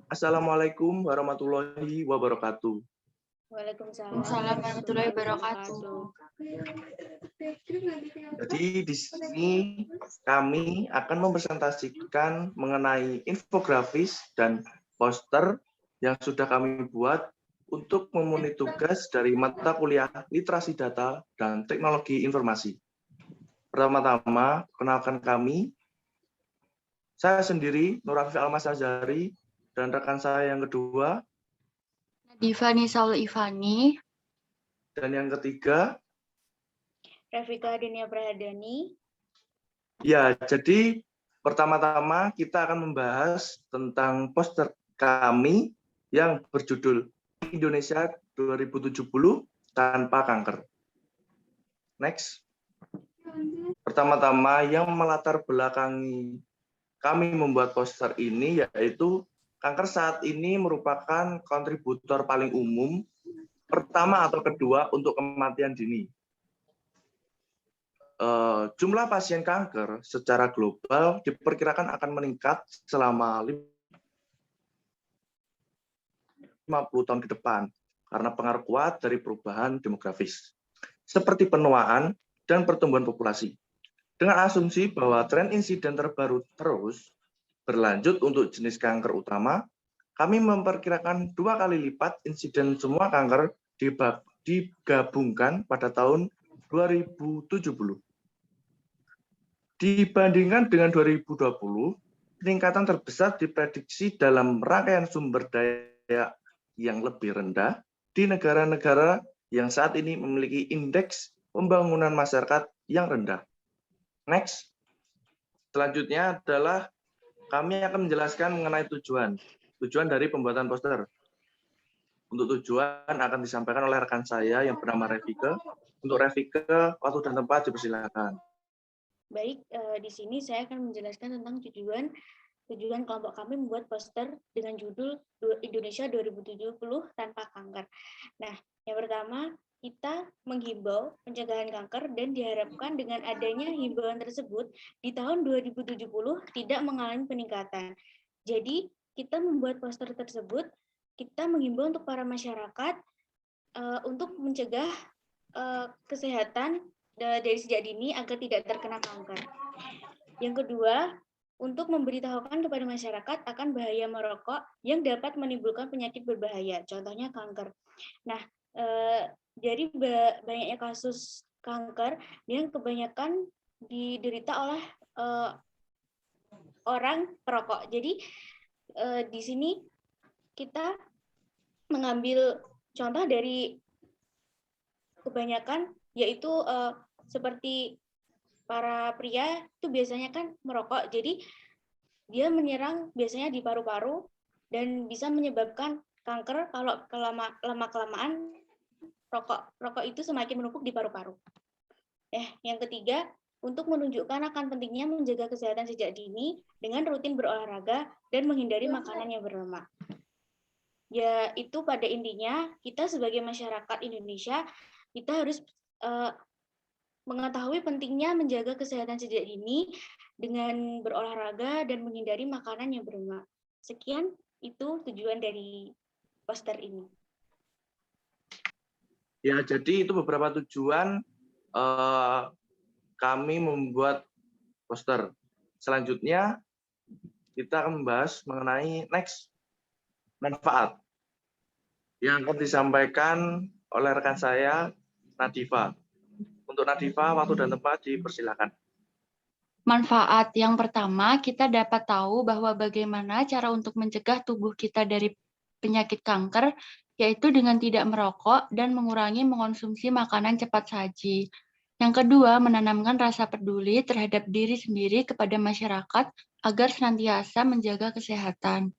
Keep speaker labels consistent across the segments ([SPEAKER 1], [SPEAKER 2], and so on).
[SPEAKER 1] Assalamualaikum warahmatullahi wabarakatuh.
[SPEAKER 2] Waalaikumsalam
[SPEAKER 3] warahmatullahi wabarakatuh.
[SPEAKER 1] Jadi di sini kami akan mempresentasikan mengenai infografis dan poster yang sudah kami buat untuk memenuhi tugas dari mata kuliah Literasi Data dan Teknologi Informasi. Pertama-tama, kenalkan kami. Saya sendiri, Nur Afif Almas Azhari, dan rekan saya yang kedua.
[SPEAKER 3] Divani Saul Ivani.
[SPEAKER 1] Dan yang ketiga.
[SPEAKER 2] Rafika Dunia Prahadani.
[SPEAKER 1] Ya, jadi pertama-tama kita akan membahas tentang poster kami yang berjudul Indonesia 2070 Tanpa Kanker. Next. Pertama-tama yang melatar belakangi kami membuat poster ini yaitu kanker saat ini merupakan kontributor paling umum pertama atau kedua untuk kematian dini. Jumlah pasien kanker secara global diperkirakan akan meningkat selama 50 tahun ke depan karena pengaruh kuat dari perubahan demografis seperti penuaan dan pertumbuhan populasi. Dengan asumsi bahwa tren insiden terbaru terus berlanjut untuk jenis kanker utama, kami memperkirakan 2 kali lipat insiden semua kanker digabungkan pada tahun 2070. Dibandingkan dengan 2020, peningkatan terbesar diprediksi dalam rangkaian sumber daya yang lebih rendah di negara-negara yang saat ini memiliki indeks pembangunan masyarakat yang rendah. Next. Selanjutnya adalah kami akan menjelaskan mengenai tujuan dari pembuatan poster. Untuk tujuan akan disampaikan oleh rekan saya yang bernama Rafika. Untuk Rafika, waktu dan tempat dipersilakan.
[SPEAKER 2] Baik, di sini saya akan menjelaskan tentang tujuan kelompok kami membuat poster dengan judul Indonesia 2070 Tanpa Kanker. Nah, yang pertama, kita menghimbau pencegahan kanker dan diharapkan dengan adanya himbauan tersebut di tahun 2070 tidak mengalami peningkatan. Jadi, kita membuat poster tersebut, kita menghimbau untuk para masyarakat untuk mencegah kesehatan dari sejak dini agar tidak terkena kanker. Yang kedua, untuk memberitahukan kepada masyarakat akan bahaya merokok yang dapat menimbulkan penyakit berbahaya, contohnya kanker. Nah, jadi banyaknya kasus kanker yang kebanyakan diderita oleh orang perokok. Jadi di sini kita mengambil contoh dari kebanyakan, yaitu seperti para pria itu biasanya kan merokok, jadi dia menyerang biasanya di paru-paru dan bisa menyebabkan kanker kalau lama-kelamaan rokok itu semakin menumpuk di paru-paru. Yang ketiga, untuk menunjukkan akan pentingnya menjaga kesehatan sejak dini dengan rutin berolahraga dan menghindari makanan yang berlemak. Ya, itu pada intinya kita sebagai masyarakat Indonesia, kita harus mengetahui pentingnya menjaga kesehatan sejak dini dengan berolahraga dan menghindari makanan yang berlemak. Sekian, itu tujuan dari poster ini.
[SPEAKER 1] Ya, jadi itu beberapa tujuan kami membuat poster. Selanjutnya, kita akan membahas mengenai next, manfaat yang akan disampaikan oleh rekan saya, Nadifa. Untuk Nadifa, waktu dan tempat dipersilakan.
[SPEAKER 3] Manfaat yang pertama, kita dapat tahu bahwa bagaimana cara untuk mencegah tubuh kita dari penyakit kanker, yaitu dengan tidak merokok dan mengurangi mengonsumsi makanan cepat saji. Yang kedua, menanamkan rasa peduli terhadap diri sendiri kepada masyarakat agar senantiasa menjaga kesehatan.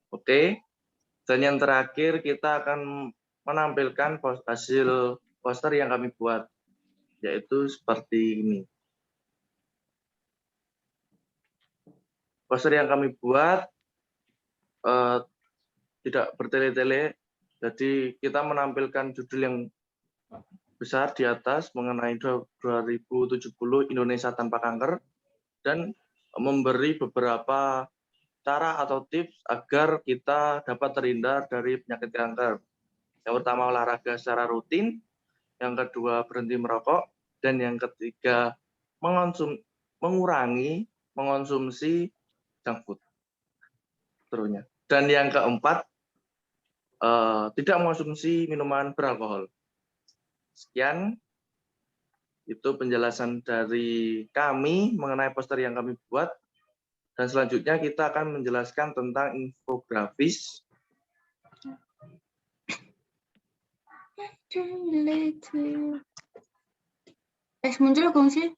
[SPEAKER 1] Oke, dan yang terakhir kita akan menampilkan hasil poster yang kami buat, yaitu seperti ini. Poster yang kami buat tidak bertele-tele, jadi kita menampilkan judul yang besar di atas mengenai 2070 Indonesia Tanpa Kanker, dan memberi beberapa cara atau tips agar kita dapat terhindar dari penyakit kanker. Yang pertama, olahraga secara rutin. Yang kedua, berhenti merokok. Dan yang ketiga, mengurangi mengonsumsi junk food. Seterusnya. Dan yang keempat, tidak mengonsumsi minuman beralkohol. Sekian, itu penjelasan dari kami mengenai poster yang kami buat. Dan selanjutnya kita akan menjelaskan tentang infografis.
[SPEAKER 3] Muncul kong sih?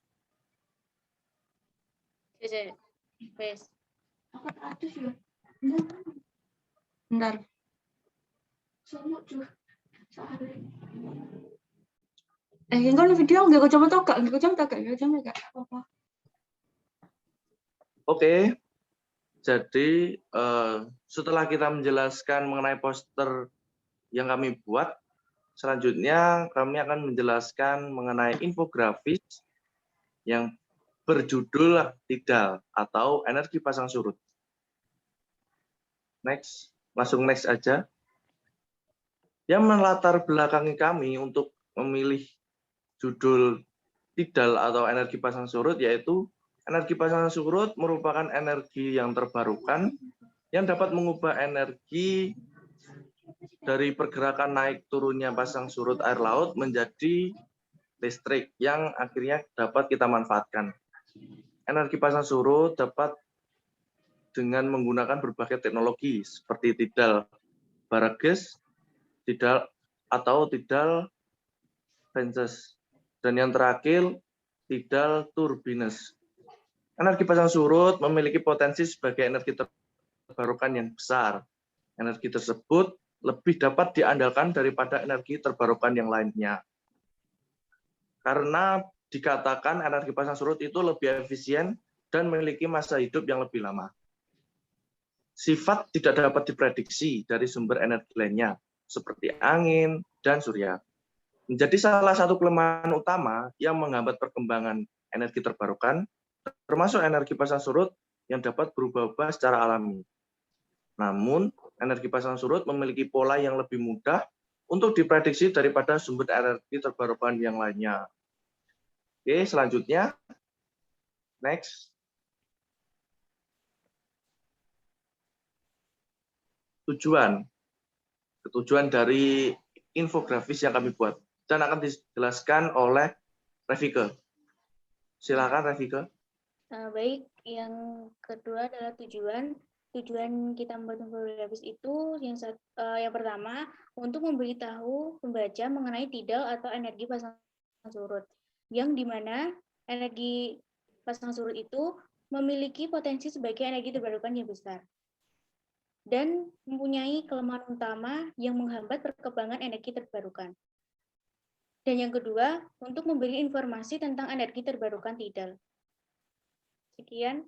[SPEAKER 3] Bentar. Kan video nggak kacamata nggak apa-apa.
[SPEAKER 1] Oke, jadi setelah kita menjelaskan mengenai poster yang kami buat, selanjutnya kami akan menjelaskan mengenai infografis yang berjudul TIDAL atau energi pasang surut. Next, langsung next aja. Yang melatar belakangi kami untuk memilih judul TIDAL atau energi pasang surut yaitu energi pasang surut merupakan energi yang terbarukan yang dapat mengubah energi dari pergerakan naik turunnya pasang surut air laut menjadi listrik yang akhirnya dapat kita manfaatkan. Energi pasang surut dapat dengan menggunakan berbagai teknologi seperti tidal barages, tidal atau tidal fences, dan yang terakhir tidal turbines. Energi pasang surut memiliki potensi sebagai energi terbarukan yang besar. Energi tersebut lebih dapat diandalkan daripada energi terbarukan yang lainnya. Karena dikatakan energi pasang surut itu lebih efisien dan memiliki masa hidup yang lebih lama. Sifat tidak dapat diprediksi dari sumber energi lainnya, seperti angin dan surya. Menjadi salah satu kelemahan utama yang menghambat perkembangan energi terbarukan, termasuk energi pasang surut yang dapat berubah-ubah secara alami. Namun, energi pasang surut memiliki pola yang lebih mudah untuk diprediksi daripada sumber energi terbarukan yang lainnya. Oke, selanjutnya. Next. Tujuan dari infografis yang kami buat dan akan dijelaskan oleh Revike. Silakan Revike.
[SPEAKER 2] Baik, yang kedua adalah tujuan kita membuat infografis itu yang pertama untuk memberitahu pembaca mengenai tidal atau energi pasang surut, yang dimana energi pasang surut itu memiliki potensi sebagai energi terbarukan yang besar dan mempunyai kelemahan utama yang menghambat perkembangan energi terbarukan. Dan yang kedua, untuk memberi informasi tentang energi terbarukan tidal. Sekian.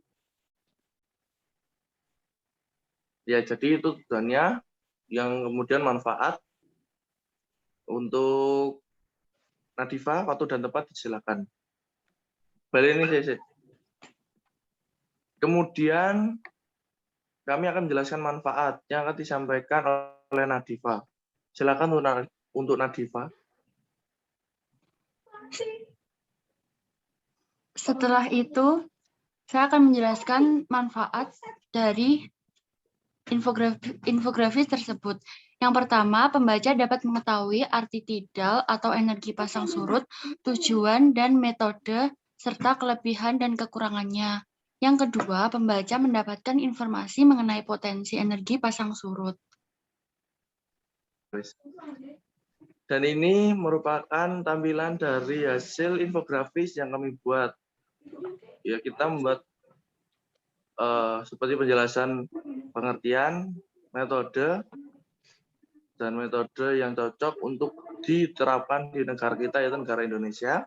[SPEAKER 1] Ya, jadi itu tujuannya, yang kemudian manfaat untuk Nadifa, waktu dan tempat silakan. Balik ini saya. Kemudian kami akan menjelaskan manfaat yang akan disampaikan oleh Nadifa. Silakan untuk Nadifa.
[SPEAKER 3] Setelah itu, saya akan menjelaskan manfaat dari infografis tersebut. Yang pertama, pembaca dapat mengetahui arti tidal atau energi pasang surut, tujuan dan metode, serta kelebihan dan kekurangannya. Yang kedua, pembaca mendapatkan informasi mengenai potensi energi pasang surut.
[SPEAKER 1] Dan ini merupakan tampilan dari hasil infografis yang kami buat. Ya, kita membuat seperti penjelasan pengertian, metode, dan metode yang cocok untuk diterapkan di negara kita, yaitu negara Indonesia,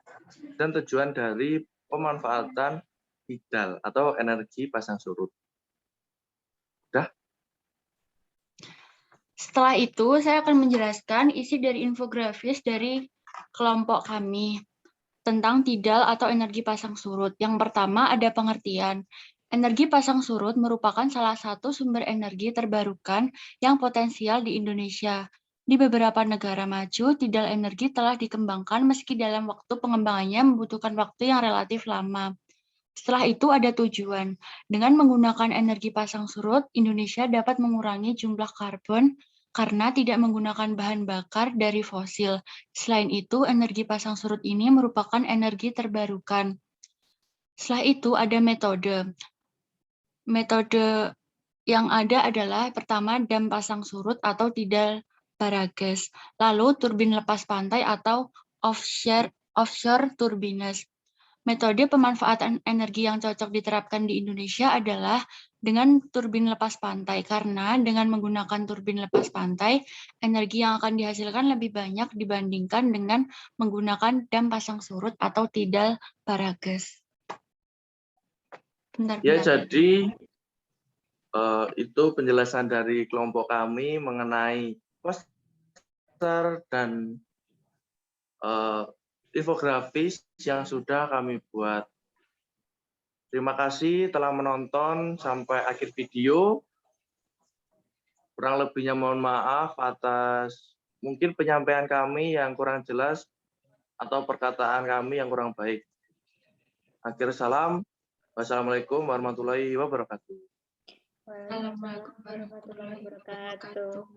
[SPEAKER 1] dan tujuan dari pemanfaatan tidal atau energi pasang surut. Udah?
[SPEAKER 3] Setelah itu, saya akan menjelaskan isi dari infografis dari kelompok kami tentang tidal atau energi pasang surut. Yang pertama ada pengertian. Energi pasang surut merupakan salah satu sumber energi terbarukan yang potensial di Indonesia. Di beberapa negara maju, tidal energi telah dikembangkan meski dalam waktu pengembangannya membutuhkan waktu yang relatif lama. Setelah itu ada tujuan. Dengan menggunakan energi pasang surut, Indonesia dapat mengurangi jumlah karbon karena tidak menggunakan bahan bakar dari fosil. Selain itu, energi pasang surut ini merupakan energi terbarukan. Setelah itu ada metode. Metode yang ada adalah pertama dam pasang surut atau tidal Baragas, lalu turbin lepas pantai atau offshore turbines. Metode pemanfaatan energi yang cocok diterapkan di Indonesia adalah dengan turbin lepas pantai, karena dengan menggunakan turbin lepas pantai, energi yang akan dihasilkan lebih banyak dibandingkan dengan menggunakan dam pasang surut atau tidal Baragas.
[SPEAKER 1] Ya, jadi itu penjelasan dari kelompok kami mengenai poster dan infografis yang sudah kami buat. Terima kasih telah menonton sampai akhir video. Kurang lebihnya mohon maaf atas mungkin penyampaian kami yang kurang jelas atau perkataan kami yang kurang baik. Akhir salam. Wassalamualaikum warahmatullahi wabarakatuh.
[SPEAKER 2] Waalaikumsalam warahmatullahi wabarakatuh.